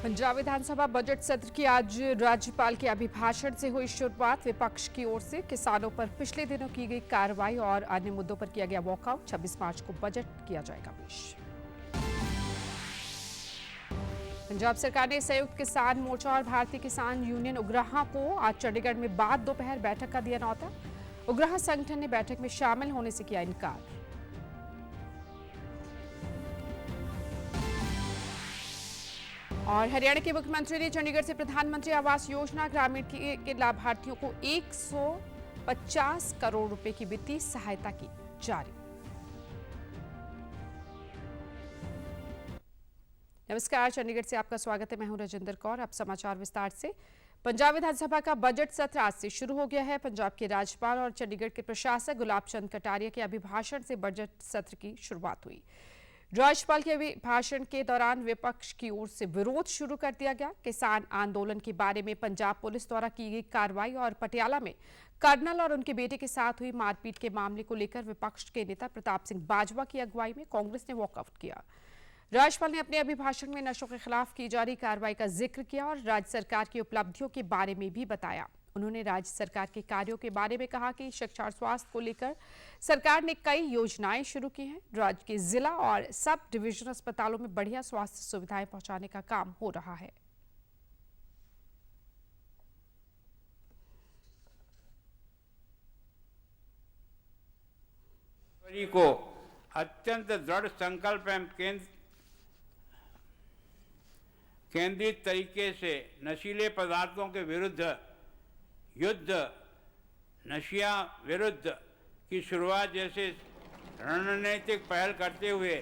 पंजाब विधानसभा budget सत्र की आज राज्यपाल के अभिभाषण से हुई शुरुआत। विपक्ष की ओर से किसानों पर पिछले दिनों की गई कार्रवाई और अन्य मुद्दों पर किया गया वॉकआउट। 26 मार्च को बजट किया जाएगा पेश। पंजाब सरकार ने संयुक्त किसान मोर्चा और भारतीय किसान यूनियन उग्राहा को आज चंडीगढ़ में बाद दोपहर बैठक का दिया न्यौता। उग्राहा संगठन ने बैठक में शामिल होने से किया इनकार। और हरियाणा के मुख्यमंत्री ने चंडीगढ़ से प्रधानमंत्री आवास योजना ग्रामीण के लाभार्थियों को 150 करोड़ रुपए की वित्तीय सहायता की जारी। नमस्कार, चंडीगढ़ से आपका स्वागत है। मैं हूं राजेंद्र कौर। अब समाचार विस्तार से। पंजाब विधानसभा का बजट सत्र आज से शुरू हो गया है। पंजाब के राज्यपाल और चंडीगढ़ के प्रशासक गुलाब चंद कटारिया के अभिभाषण से बजट सत्र की शुरुआत हुई। राज्यपाल के अभिभाषण के दौरान विपक्ष की ओर से विरोध शुरू कर दिया गया। किसान आंदोलन के बारे में पंजाब पुलिस द्वारा की गई कार्रवाई और पटियाला में कर्नल और उनके बेटे के साथ हुई मारपीट के मामले को लेकर विपक्ष के नेता प्रताप सिंह बाजवा की अगुवाई में कांग्रेस ने वॉकआउट किया। राज्यपाल ने अपने अभिभाषण में नशों के खिलाफ की जा रही कार्रवाई का जिक्र किया और राज्य सरकार की उपलब्धियों के बारे में भी बताया। उन्होंने राज्य सरकार के कार्यों के बारे में कहा कि शिक्षा और स्वास्थ्य को लेकर सरकार ने कई योजनाएं शुरू की हैं। राज्य के जिला और सब डिवीजन अस्पतालों में बढ़िया स्वास्थ्य सुविधाएं पहुंचाने का काम हो रहा है। को अत्यंत दृढ़ संकल्प एवं केंद्रित तरीके से नशीले पदार्थों के विरुद्ध युद्ध, नशिया विरुद्ध की शुरुआत जैसे रणनीतिक पहल करते हुए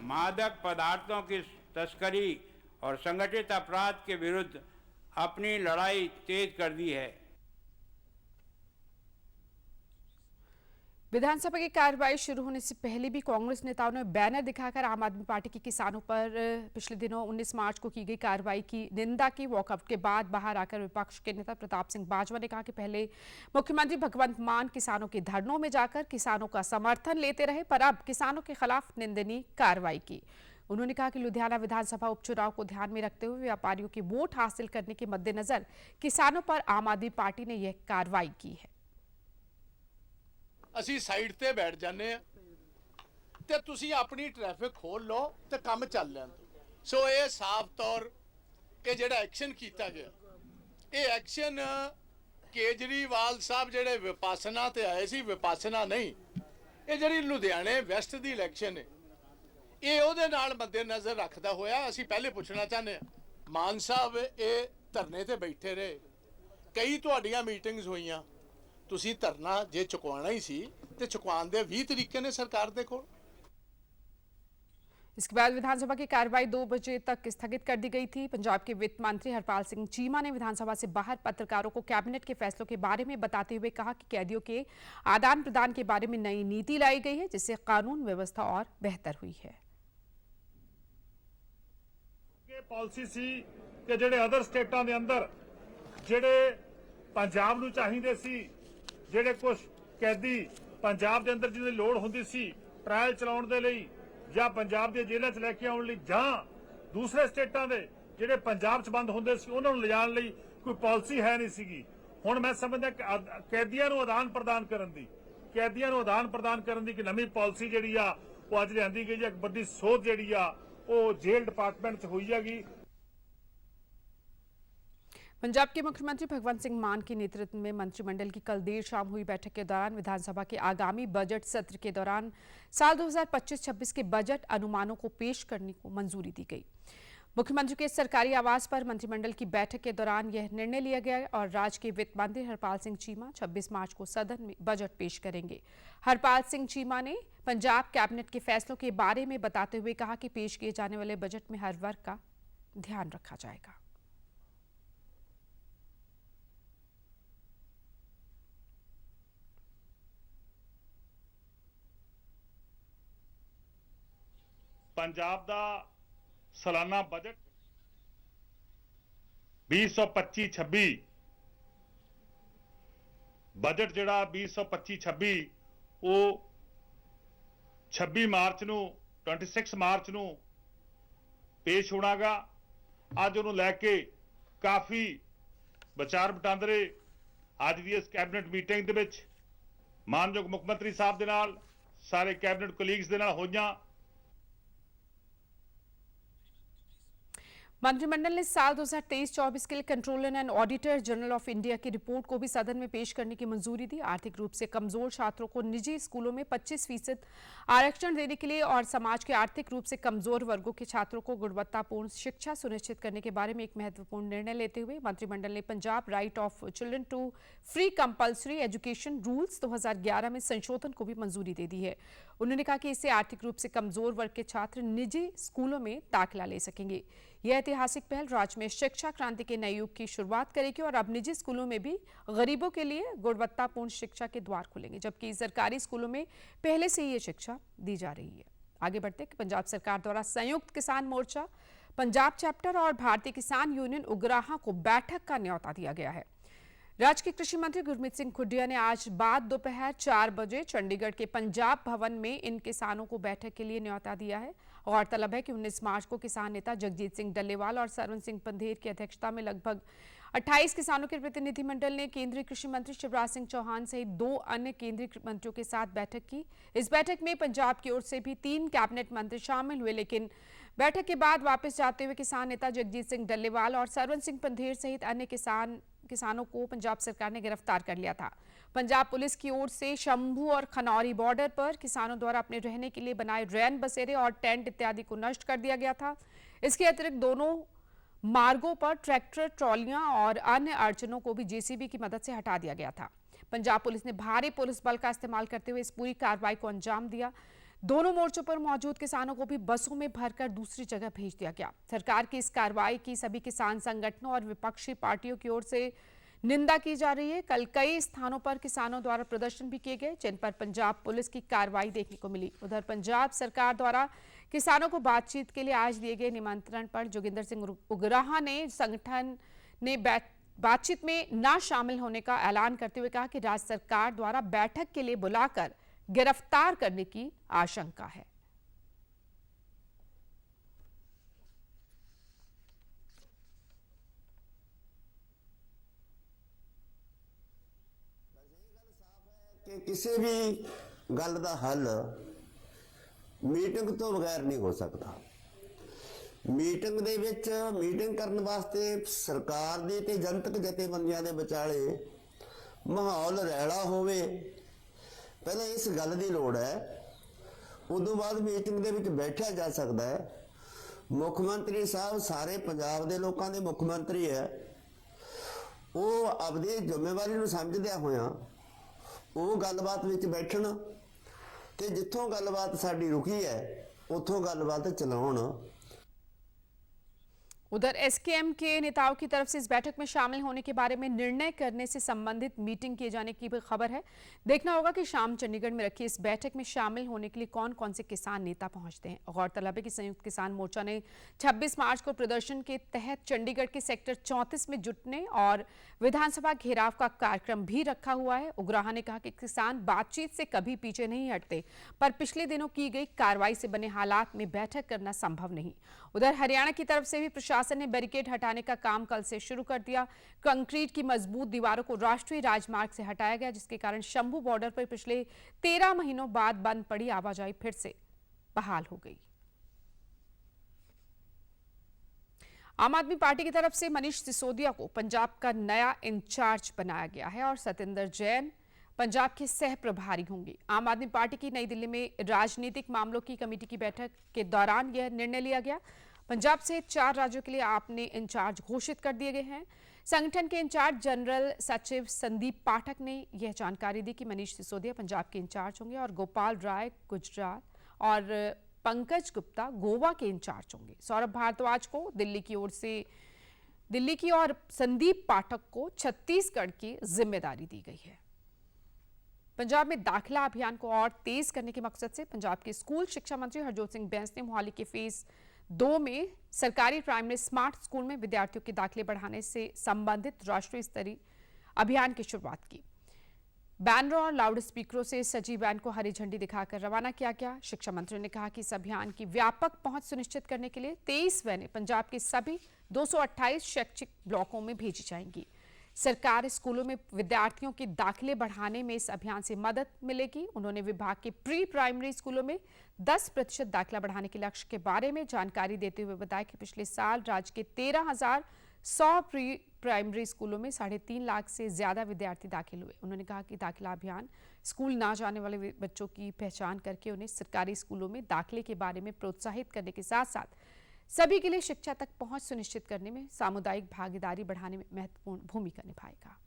मादक पदार्थों की तस्करी और संगठित अपराध के विरुद्ध अपनी लड़ाई तेज कर दी है। विधानसभा की कार्रवाई शुरू होने से पहले भी कांग्रेस नेताओं ने बैनर दिखाकर आम आदमी पार्टी के किसानों पर पिछले दिनों 19 मार्च को की गई कार्रवाई की निंदा की। वॉकआउट के बाद बाहर आकर विपक्ष के नेता प्रताप सिंह बाजवा ने कहा कि पहले मुख्यमंत्री भगवंत मान किसानों के धरनों में जाकर किसानों का समर्थन लेते रहे, पर अब किसानों के खिलाफ निंदनीय कार्रवाई की। उन्होंने कहा कि लुधियाना विधानसभा उपचुनाव को ध्यान में रखते हुए व्यापारियों के वोट हासिल करने के मद्देनजर किसानों पर आम आदमी पार्टी ने यह कार्रवाई की है। ਅਸੀਂ ਸਾਈਡ ਤੇ ਬੈਠ ਜਾਂਦੇ ਆ ਤੇ ਤੁਸੀਂ ਆਪਣੀ ਟ੍ਰੈਫਿਕ ਖੋਲ ਲਓ ਤੇ ਕੰਮ ਚੱਲ ਲੈਣ ਦਿਓ। ਸੋ ਇਹ ਸਾਫ਼ ਤੌਰ ਕਿ ਜਿਹੜਾ ਐਕਸ਼ਨ ਕੀਤਾ ਗਿਆ, ਇਹ ਐਕਸ਼ਨ ਕੇਜਰੀਵਾਲ ਸਾਹਿਬ ਜਿਹੜੇ ਵਿਪਾਸਨਾ ਤੇ ਆਏ ਸੀ, ਵਿਪਾਸਨਾ ਨਹੀਂ, ਇਹ ਜਿਹੜੀ ਲੁਧਿਆਣੇ ਵੈਸਟ ਦੀ ਇਲੈਕਸ਼ਨ ਹੈ, ਇਹ ਉਹਦੇ ਨਾਲ ਮੱਦੇਨਜ਼ਰ ਰੱਖਦਾ ਹੋਇਆ ਅਸੀਂ ਪਹਿਲੇ ਪੁੱਛਣਾ ਚਾਹੁੰਦੇ ਆ। ਮਾਨ ਸਾਹਿਬ ਇਹ ਧਰਨੇ ਤੇ ਬੈਠੇ ਰਹੇ, ਕਈ ਤੁਹਾਡੀਆਂ ਮੀਟਿੰਗਸ ਹੋਈਆਂ, ਤੁਸੀਂ ਧਰਨਾ ਜੇ ਚੁਕਵਾਉਣਾ ਹੀ ਸੀ ਤੇ ਚੁਕਵਾਉਣ ਦੇ 20 ਤਰੀਕੇ ਨੇ ਸਰਕਾਰ ਦੇ ਕੋਲ। इसके बाद विधानसभा की कार्रवाई 2 बजे तक स्थगित कर दी गई थी। पंजाब के वित्त मंत्री हरपाल सिंह चीमा ने विधानसभा से बाहर पत्रकारों को कैबिनेट के फैसलों के बारे में बताते हुए कहा कि कैदियों के आदान प्रदान के बारे में नई नीति लाई गई है, जिससे कानून व्यवस्था और बेहतर हुई है। पॉलिसी सी कि जेडे अदर स्टेटां दे अंदर जेडे पंजाब नूं चाहीदे सी, ਜਿਹੜੇ ਕੁਝ ਕੈਦੀ ਪੰਜਾਬ ਦੇ ਅੰਦਰ ਜਿਹਦੀ ਲੋੜ ਹੁੰਦੀ ਸੀ ਟ੍ਰਾਇਲ ਚਲਾਉਣ ਦੇ ਲਈ ਜਾਂ ਪੰਜਾਬ ਦੀਆਂ ਜੇਲ੍ਹਾਂ 'ਚ ਲੈ ਕੇ ਆਉਣ ਲਈ, ਜਾਂ ਦੂਸਰੇ ਸਟੇਟਾਂ ਦੇ ਜਿਹੜੇ ਪੰਜਾਬ 'ਚ ਬੰਦ ਹੁੰਦੇ ਸੀ ਉਹਨਾਂ ਨੂੰ ਲਿਜਾਣ ਲਈ ਕੋਈ ਪਾਲਿਸੀ ਹੈ ਨਹੀਂ ਸੀਗੀ। ਹੁਣ ਮੈਂ ਸਮਝਦਾ ਕਿ ਕੈਦੀਆਂ ਨੂੰ ਆਦਾਨ ਪ੍ਰਦਾਨ ਕਰਨ ਦੀ ਇੱਕ ਨਵੀਂ ਪਾਲਿਸੀ ਜਿਹੜੀ ਆ ਉਹ ਅੱਜ ਲਿਆਂਦੀ ਗਈ ਹੈ। ਇੱਕ ਵੱਡੀ ਸੋਧ ਜਿਹੜੀ ਆ ਉਹ ਜੇਲ੍ਹ ਡਿਪਾਰਟਮੈਂਟ 'ਚ ਹੋਈ ਹੈਗੀ। पंजाब के मुख्यमंत्री भगवंत सिंह मान के नेतृत्व में मंत्रिमंडल की कल देर शाम हुई बैठक के दौरान विधानसभा के आगामी बजट सत्र के दौरान साल 2025-26 के बजट अनुमानों को पेश करने को मंजूरी दी गई। मुख्यमंत्री के सरकारी आवास पर मंत्रिमंडल की बैठक के दौरान यह निर्णय लिया गया और राज्य के वित्त मंत्री हरपाल सिंह चीमा 26 मार्च को सदन में बजट पेश करेंगे। हरपाल सिंह चीमा ने पंजाब कैबिनेट के फैसलों के बारे में बताते हुए कहा कि पेश किए जाने वाले बजट में हर वर्ग का ध्यान रखा जाएगा। पंजाब दा सालाना बजट 2025-26 बजट जिहड़ा 2025-26 वो 26 मार्च नूं 26 मार्च नूं पेश होणागा। ਅੱਜ ਉਹਨੂੰ ਲੈ ਕੇ ਕਾਫੀ ਵਿਚਾਰ ਵਟਾਂਦਰੇ ਅੱਜ ਦੀ ਇਸ ਕੈਬਨਿਟ ਮੀਟਿੰਗ ਦੇ ਵਿੱਚ ਮਾਨਯੋਗ ਮੁੱਖ ਮੰਤਰੀ ਸਾਹਿਬ ਦੇ ਨਾਲ ਸਾਰੇ ਕੈਬਨਿਟ ਕੋਲੀਗਸ ਦੇ ਨਾਲ ਹੋਈਆਂ। मंत्रिमंडल ने साल 2023-24 के लिए controller and auditor general of India की रिपोर्ट को भी सदन में पेश करने की मंजूरी दी। आर्थिक रूप से कमजोर छात्रों को निजी स्कूलों में 25% आरक्षण देने के लिए और समाज के आर्थिक रूप से कमजोर वर्गों के छात्रों को गुणवत्तापूर्ण शिक्षा सुनिश्चित करने के बारे में एक महत्वपूर्ण निर्णय लेते हुए मंत्रिमंडल ने Punjab right of children to free compulsory education rules 2011 में संशोधन को भी मंजूरी दे दी है। उन्होंने कहा कि इससे आर्थिक रूप से कमजोर वर्ग के छात्र निजी स्कूलों में दाखिला ले सकेंगे। यह ऐतिहासिक पहल राज्य में शिक्षा क्रांति के नए युग की शुरुआत करेगी और अब निजी स्कूलों में भी गरीबों के लिए गुणवत्तापूर्ण शिक्षा के द्वार खुलेंगे, जबकि सरकारी स्कूलों में पहले से ही ये शिक्षा दी जा रही है। आगे बढ़ते पंजाब सरकार द्वारा संयुक्त किसान मोर्चा पंजाब चैप्टर और भारतीय किसान यूनियन उगराहा को बैठक का न्योता दिया गया है। राज्य के कृषि मंत्री गुरमीत सिंह खुडिया ने आज बाद दोपहर 4 बजे चंडीगढ़ के पंजाब भवन में इन किसानों को बैठक के लिए न्योता दिया है। गौरतलब है कि 19 मार्च को किसान नेता जगजीत सिंह डल्लेवाल और सरवन सिंह पंधेर की अध्यक्षता में लगभग 28 किसानों के प्रतिनिधिमंडल ने केंद्रीय कृषि मंत्री शिवराज सिंह चौहान सहित 2 अन्य केंद्रीय मंत्रियों के साथ बैठक की। इस बैठक में पंजाब की ओर से भी 3 कैबिनेट मंत्री शामिल हुए, लेकिन बैठक के बाद वापस जाते हुए किसान नेता जगजीत सिंह डल्लेवाल और सरवन सिंह पंधेर सहित अन्य किसानों को पंजाब सरकार ने गिरफ्तार कर लिया था। पंजाब पुलिस की ओर से शंभू और खनौरी बॉर्डर पर किसानों द्वारा अपने रहने के लिए बनाए रैन बसेरे और टेंट इत्यादि को नष्ट कर दिया गया था। इसके अतिरिक्त दोनों मार्गों पर ट्रैक्टर, ट्रॉलियां और अन्य अड़चनों को भी जेसीबी की मदद से हटा दिया गया था। पंजाब पुलिस ने भारी पुलिस बल का इस्तेमाल करते हुए इस पूरी कार्रवाई को अंजाम दिया। दोनों मोर्चों पर मौजूद किसानों को भी बसों में भरकर दूसरी जगह भेज दिया गया। सरकार की इस कार्रवाई की सभी किसान संगठनों और विपक्षी पार्टियों की ओर से निंदा की जा रही है। कल कई स्थानों पर किसानों द्वारा प्रदर्शन भी किए गए, जिन पर पंजाब पुलिस की कार्रवाई देखने को मिली। उधर पंजाब सरकार द्वारा किसानों को बातचीत के लिए आज दिए गए निमंत्रण पर जोगिंदर सिंह उगराहा ने संगठन ने बातचीत में न शामिल होने का ऐलान करते हुए कहा कि राज्य सरकार द्वारा बैठक के लिए बुलाकर गिरफ्तार करने की आशंका है। कि किसी भी गल का हल मीटिंग तो बगैर नहीं हो सकता। मीटिंग दे विच मीटिंग करने वास्ते सरकार दी ते जनतक जथेबंदियां दे विचाले माहौल रैला होवे, पहले इस गल की लोड़ है। उदों बाद मीटिंग दे विच बैठा जा सकता है। मुख्यमंत्री साहब सारे पंजाब दे लोकां दे मुख्यमंत्री है, वो अपनी जिम्मेवारी नूं समझदिया होया वो गलबात विच बैठण ते जिथों गलबात साडी रुकी है उथों गलबात चलाउण। उधर एसकेएम के नेताओं की तरफ से इस बैठक में शामिल होने के बारे में निर्णय करने से संबंधित मीटिंग किए जाने की भी खबर है। देखना होगा कि शाम चंडीगढ़ में रखी इस बैठक में शामिल होने के लिए कौन कौन से किसान नेता पहुंचते हैं। गौरतलब है कि संयुक्त किसान मोर्चा ने 26 मार्च को प्रदर्शन के तहत चंडीगढ़ के सेक्टर 34 में जुटने और विधानसभा घेराव का कार्यक्रम भी रखा हुआ है। उगराहा ने कहा कि किसान बातचीत से कभी पीछे नहीं हटते, पर पिछले दिनों की गई कार्रवाई से बने हालात में बैठक करना संभव नहीं। उधर हरियाणा की तरफ से भी प्रशासन ने बैरिकेड हटाने का काम कल से शुरू कर दिया। कंक्रीट की मजबूत दीवारों को राष्ट्रीय राजमार्ग से हटाया गया, जिसके कारण शंभू बॉर्डर पर पिछले 13 महीनों बाद बंद पड़ी आवाजाही फिर से बहाल हो गई। आम आदमी पार्टी की तरफ से मनीष सिसोदिया को पंजाब का नया इंचार्ज बनाया गया है और सतेंद्र जैन पंजाब के सह प्रभारी होंगे। आम आदमी पार्टी की नई दिल्ली में राजनीतिक मामलों की कमेटी की बैठक के दौरान यह निर्णय लिया गया। पंजाब सहित 4 राज्यों के लिए आपने इंचार्ज घोषित कर दिए गए हैं। संगठन के इंचार्ज जनरल सचिव संदीप पाठक ने यह जानकारी दी कि मनीष सिसोदिया पंजाब के इंचार्ज होंगे और गोपाल राय गुजरात और पंकज गुप्ता गोवा के इंचार्ज होंगे। सौरभ भारद्वाज को दिल्ली की और संदीप पाठक को छत्तीसगढ़ की जिम्मेदारी दी गई है। पंजाब में दाखिला अभियान को और तेज करने के मकसद से पंजाब के स्कूल शिक्षा मंत्री हरजोत सिंह बैंस ने मोहाली के फेज 2 में सरकारी प्राइमरी स्मार्ट स्कूल में विद्यार्थियों के दाखिले बढ़ाने से संबंधित राष्ट्रीय स्तरीय अभियान की शुरुआत की। बैनरों और लाउड स्पीकरों से सजी वैन को हरी झंडी दिखाकर रवाना किया गया। शिक्षा मंत्री ने कहा कि इस अभियान की व्यापक पहुंच सुनिश्चित करने के लिए 23 वैनें पंजाब के सभी 228 शैक्षिक ब्लॉकों में भेजी जाएंगी। सरकार स्कूलों में विद्यार्थियों के दाखिले बढ़ाने में इस अभियान से मदद मिलेगी। उन्होंने विभाग के प्री प्राइमरी स्कूलों में 10% दाखिला बढ़ाने के लक्ष्य के बारे में जानकारी देते हुए बताया कि पिछले साल राज्य के 13,100 प्री प्राइमरी स्कूलों में 3.5 लाख से ज्यादा विद्यार्थी दाखिल हुए। उन्होंने कहा कि दाखिला अभियान स्कूल ना जाने वाले बच्चों की पहचान करके उन्हें सरकारी स्कूलों में दाखिले के बारे में प्रोत्साहित करने के साथ साथ सभी के लिए शिक्षा तक पहुंच सुनिश्चित करने में सामुदायिक भागीदारी बढ़ाने में महत्वपूर्ण भूमिका निभाएगा।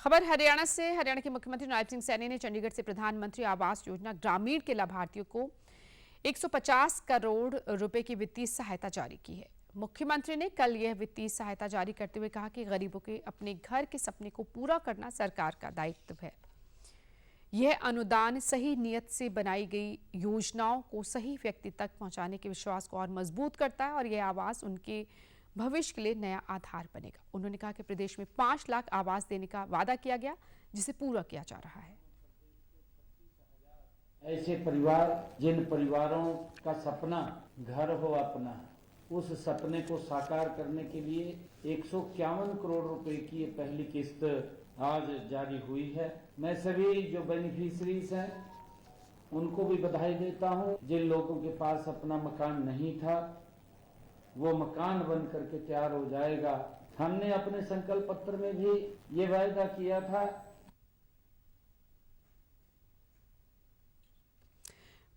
खबर हरियाणा से। हरियाणा के मुख्यमंत्री नायब सिंह सैनी ने चंडीगढ़ से प्रधानमंत्री आवास योजना ग्रामीण के लाभार्थियों को 150 करोड़ रुपए की वित्तीय सहायता जारी की है। मुख्यमंत्री ने कल यह वित्तीय सहायता जारी करते हुए कहा कि गरीबों के अपने घर के सपने को पूरा करना सरकार का दायित्व है। यह अनुदान सही नियत से बनाई गई योजनाओं को सही व्यक्ति तक पहुंचाने के विश्वास को और मजबूत करता है और यह आवास उनके भविष्य के लिए नया आधार बनेगा। उन्होंने कहा कि प्रदेश में 5 लाख आवास देने का वादा किया गया, जिसे पूरा किया जा रहा है। ऐसे परिवार जिन परिवारों का सपना घर हो अपना, उस सपने को साकार करने के लिए 151 करोड़ रुपए की ये पहली किस्त आज जारी हुई है। मैं सभी जो बेनिफिशरीज हैं उनको भी बधाई देता हूं। जिन लोगों के पास अपना मकान नहीं था वो मकान बन करके तैयार हो जाएगा। हमने अपने संकल्प पत्र में भी ये वायदा किया था।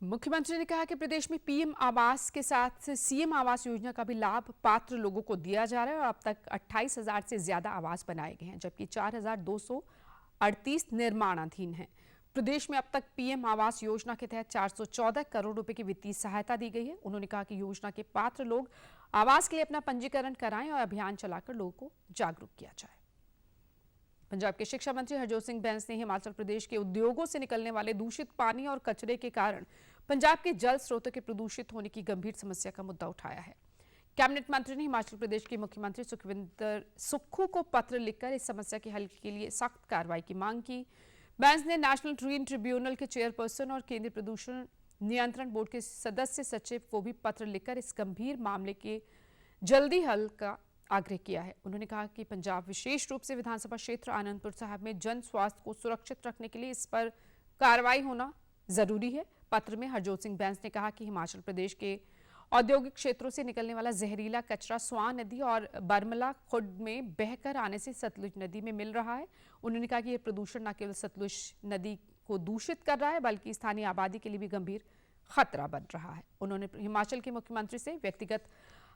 मुख्यमंत्री ने कहा कि प्रदेश में पीएम आवास के साथ सीएम आवास योजना का भी लाभ पात्र लोगों को दिया जा रहा है और अब तक 28,000 से ज्यादा आवास बनाए गए हैं, जबकि 4,238 निर्माणाधीन हैं। प्रदेश में अब तक पीएम आवास योजना के तहत 414 करोड़ रुपए की वित्तीय सहायता दी गई है। उन्होंने कहा कि योजना के पात्र लोग आवास के लिए अपना पंजीकरण कराएं और अभियान चलाकर लोगों को जागरूक किया जाए। पंजाब के शिक्षा मंत्री हरजोत सिंह बैंस ने हिमाचल प्रदेश के उद्योगों से निकलने वाले दूषित पानी और कचरे के कारण पंजाब के जल स्रोतों के प्रदूषित होने की गंभीर समस्या का मुद्दा उठाया है। कैबिनेट मंत्री ने हिमाचल प्रदेश के मुख्यमंत्री सुखविंदर सुक्खू को पत्र लिखकर इस समस्या के हल के लिए सख्त कार्रवाई की मांग की। बैंस ने नेशनल ग्रीन ट्रिब्यूनल के चेयरपर्सन और केंद्रीय प्रदूषण नियंत्रण बोर्ड के सदस्य सचिव को भी पत्र लिखकर इस गंभीर मामले के जल्दी हल का आग्रह किया है। उन्होंने कहा कि पंजाब विशेष रूप से विधानसभा क्षेत्र आनंदपुर साहिब में जन स्वास्थ्य को सुरक्षित रखने के लिए इस पर कार्रवाई होना जरूरी है। पत्र में हरजोत सिंह बैंस ने कहा कि हिमाचल प्रदेश के औद्योगिक क्षेत्रों से निकलने वाला जहरीला कचरा स्वां नदी और बरमला खुर्द में बहकर आने से सतलुज नदी में मिल रहा है। उन्होंने कहा कि यह प्रदूषण न केवल सतलुज नदी को दूषित कर रहा है बल्कि स्थानीय आबादी के लिए भी गंभीर खतरा बन रहा है। उन्होंने हिमाचल के मुख्यमंत्री से व्यक्तिगत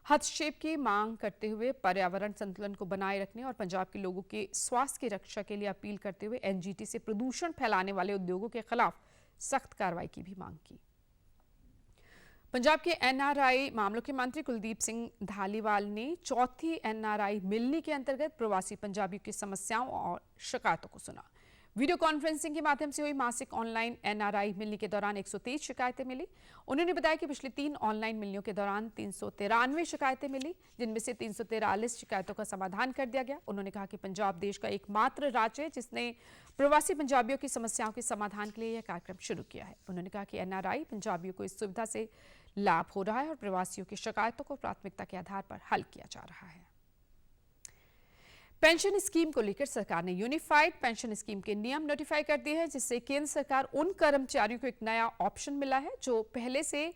हस्तक्षेप की मांग करते हुए पर्यावरण संतुलन को बनाए रखने और पंजाब के लोगों के स्वास्थ्य की रक्षा के लिए अपील करते हुए एनजीटी से प्रदूषण फैलाने वाले उद्योगों के खिलाफ सख्त कार्रवाई की भी मांग की। पंजाब के एनआरआई मामलों के मंत्री कुलदीप सिंह धालीवाल ने चौथी एनआरआई मिलनी के अंतर्गत प्रवासी पंजाबियों की समस्याओं और शिकायतों को सुना। वीडियो कॉन्फ्रेंसिंग के माध्यम से हुई मासिक ऑनलाइन एनआरआई मिलनी के दौरान 123 शिकायतें मिली। उन्होंने बताया कि पिछले 3 ऑनलाइन मिलनियों के दौरान 393 शिकायतें मिली, जिनमें से 343 शिकायतों का समाधान कर दिया गया। उन्होंने कहा कि पंजाब देश का एकमात्र राज्य है जिसने प्रवासी पंजाबियों की समस्याओं के समाधान के लिए यह कार्यक्रम शुरू किया है। उन्होंने कहा कि एनआरआई पंजाबियों को इस सुविधा से लाभ हो रहा है और प्रवासियों की शिकायतों को प्राथमिकता के आधार पर हल किया जा रहा है। पेंशन स्कीम को लेकर सरकार ने यूनिफाइड पेंशन स्कीम के नियम नोटिफाई कर दिए हैं, जिससे केंद्र सरकार उन कर्मचारियों को एक नया ऑप्शन मिला है जो पहले से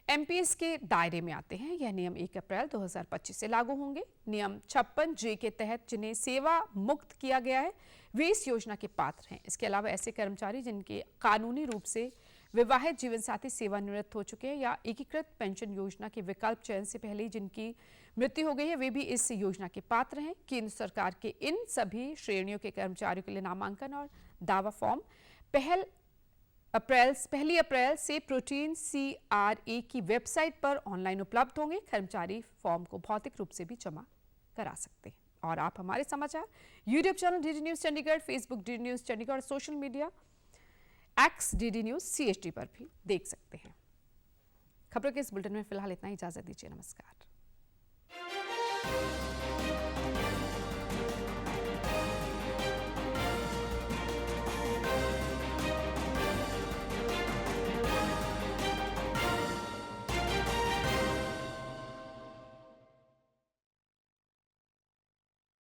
एमपीएस के दायरे में आते हैं। यह नियम 1 अप्रैल 2025 से लागू होंगे। नियम 56J के तहत जिन्हें सेवा मुक्त किया गया है वे इस योजना के पात्र हैं। इसके अलावा ऐसे कर्मचारी जिनके कानूनी रूप से विवाहित जीवन साथी सेवानिवृत्त हो चुके हैं या एकीकृत पेंशन योजना के विकल्प चयन से पहले ही जिनकी मृत्यु हो गई है वे भी इस योजना के पात्र हैं। केंद्र सरकार के इन सभी श्रेणियों के कर्मचारियों के लिए नामांकन और दावा फॉर्म 1 अप्रैल से प्रोटीन CRA की वेबसाइट पर ऑनलाइन उपलब्ध होंगे। कर्मचारी फॉर्म को भौतिक रूप से भी जमा करा सकते हैं। और आप हमारे समाचार YouTube channel DD news Chandigarh, Facebook DD news Chandigarh और social media X DD news CHD पर भी देख सकते हैं। खबरों के इस बुलेटिन में फिलहाल इतना ही। इजाजत दीजिए। नमस्कार।